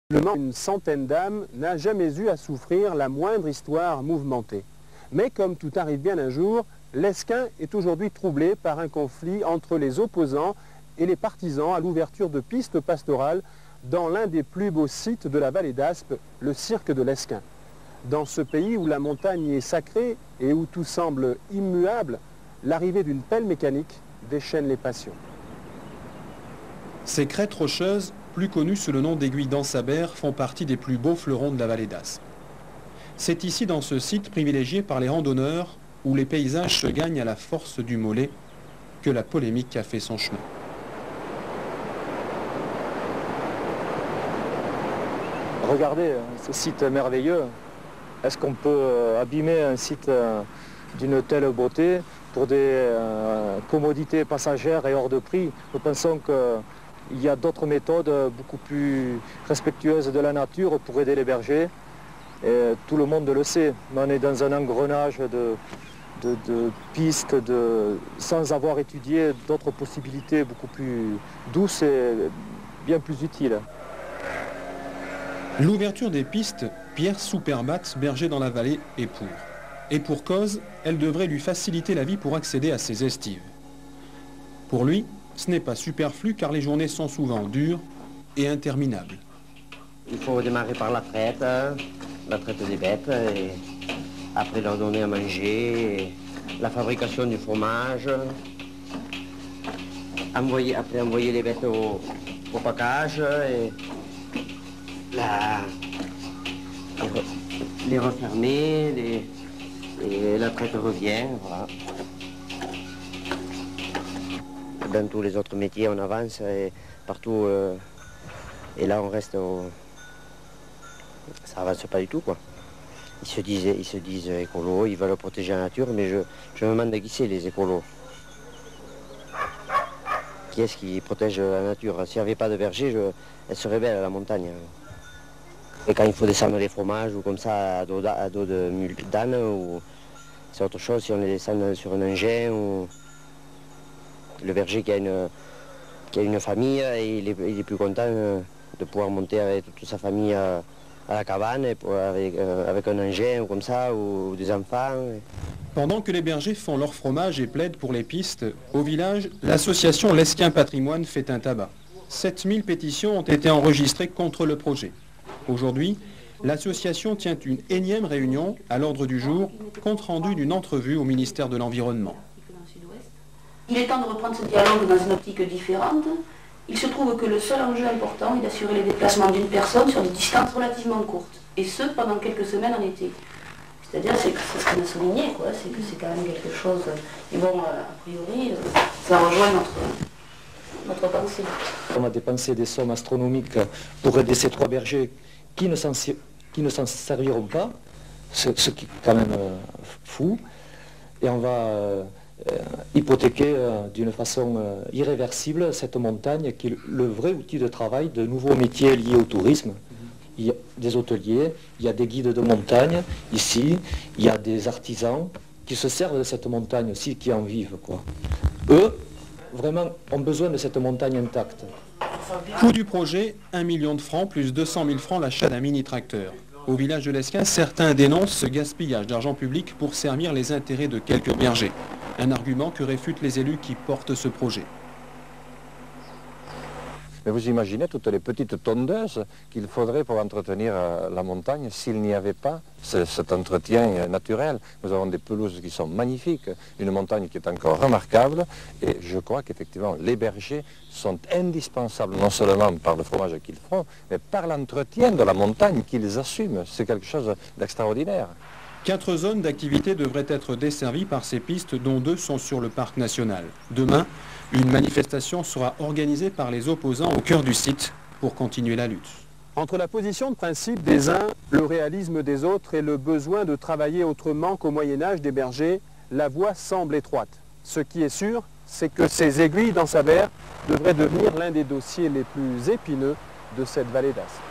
Une centaine d'âmes n'a jamais eu à souffrir la moindre histoire mouvementée. Mais comme tout arrive bien un jour, l'Esquin est aujourd'hui troublé par un conflit entre les opposants et les partisans à l'ouverture de pistes pastorales dans l'un des plus beaux sites de la vallée d'Aspe, le cirque de l'Esquin. Dans ce pays où la montagne est sacrée et où tout semble immuable, l'arrivée d'une pelle mécanique déchaîne les passions. Ces crêtes rocheuses, plus connues sous le nom d'aiguilles d'Ansabert, font partie des plus beaux fleurons de la vallée d'Aspe. C'est ici, dans ce site privilégié par les randonneurs, où les paysages se gagnent à la force du mollet, que la polémique a fait son chemin. Regardez ce site merveilleux. Est-ce qu'on peut abîmer un site d'une telle beauté pour des commodités passagères et hors de prix? Nous pensons qu'il y a d'autres méthodes beaucoup plus respectueuses de la nature pour aider les bergers. Et tout le monde le sait. Mais on est dans un engrenage de pistes sans avoir étudié d'autres possibilités beaucoup plus douces et bien plus utiles. L'ouverture des pistes, Pierre Souperbat, berger dans la vallée, est pour. Et pour cause, elle devrait lui faciliter la vie pour accéder à ses estives. Pour lui, ce n'est pas superflu car les journées sont souvent dures et interminables. Il faut démarrer par la traite des bêtes, et après leur donner à manger, la fabrication du fromage, après envoyer les bêtes au package, et les refermer, et la traite revient, voilà. Dans tous les autres métiers, on avance et partout, et là on reste ça avance pas du tout, quoi. Ils se disent écolos, ils veulent protéger la nature, mais je me demande qui c'est les écolos. Qui est-ce qui protège la nature? S'il n'y avait pas de berger, elle serait belle, la montagne. Et quand il faut descendre les fromages ou comme ça à dos d'âne, c'est autre chose. Si on les descend sur un engin, ou le berger qui a une famille, il est plus content de pouvoir monter avec toute sa famille à la cabane avec un engin ou comme ça, ou des enfants. Pendant que les bergers font leur fromage et plaident pour les pistes, au village, l'association L'Esquin Patrimoine fait un tabac. 7000 pétitions ont été enregistrées contre le projet. Aujourd'hui, l'association tient une énième réunion à l'ordre du jour, compte rendu d'une entrevue au ministère de l'Environnement. Il est temps de reprendre ce dialogue dans une optique différente. Il se trouve que le seul enjeu important est d'assurer les déplacements d'une personne sur des distances relativement courtes, et ce pendant quelques semaines en été. C'est-à-dire, c'est ce qu'on a souligné, quoi, c'est que c'est quand même quelque chose. Et bon, a priori, ça rejoint notre pensée. On a dépensé des sommes astronomiques pour aider ces 3 bergers qui ne s'en serviront pas, ce qui est quand même fou, et on va hypothéquer d'une façon irréversible cette montagne qui est le vrai outil de travail de nouveaux métiers liés au tourisme. Il y a des hôteliers, il y a des guides de montagne ici, il y a des artisans qui se servent de cette montagne aussi, qui en vivent, quoi. Eux, vraiment, ont besoin de cette montagne intacte. Coût du projet, 1 million de francs plus 200 000 francs l'achat d'un mini-tracteur. Au village de l'Esquin, certains dénoncent ce gaspillage d'argent public pour servir les intérêts de quelques bergers. Un argument que réfutent les élus qui portent ce projet. Mais vous imaginez toutes les petites tondeuses qu'il faudrait pour entretenir la montagne s'il n'y avait pas cet entretien naturel. Nous avons des pelouses qui sont magnifiques, une montagne qui est encore remarquable, et je crois qu'effectivement les bergers sont indispensables non seulement par le fromage qu'ils font, mais par l'entretien de la montagne qu'ils assument. C'est quelque chose d'extraordinaire. 4 zones d'activité devraient être desservies par ces pistes, dont 2 sont sur le parc national. Demain, une manifestation sera organisée par les opposants au cœur du site pour continuer la lutte. Entre la position de principe des uns, le réalisme des autres et le besoin de travailler autrement qu'au Moyen-Âge des bergers, la voie semble étroite. Ce qui est sûr, c'est que ces aiguilles d'Ansabert devraient devenir l'un des dossiers les plus épineux de cette vallée d'Aspe.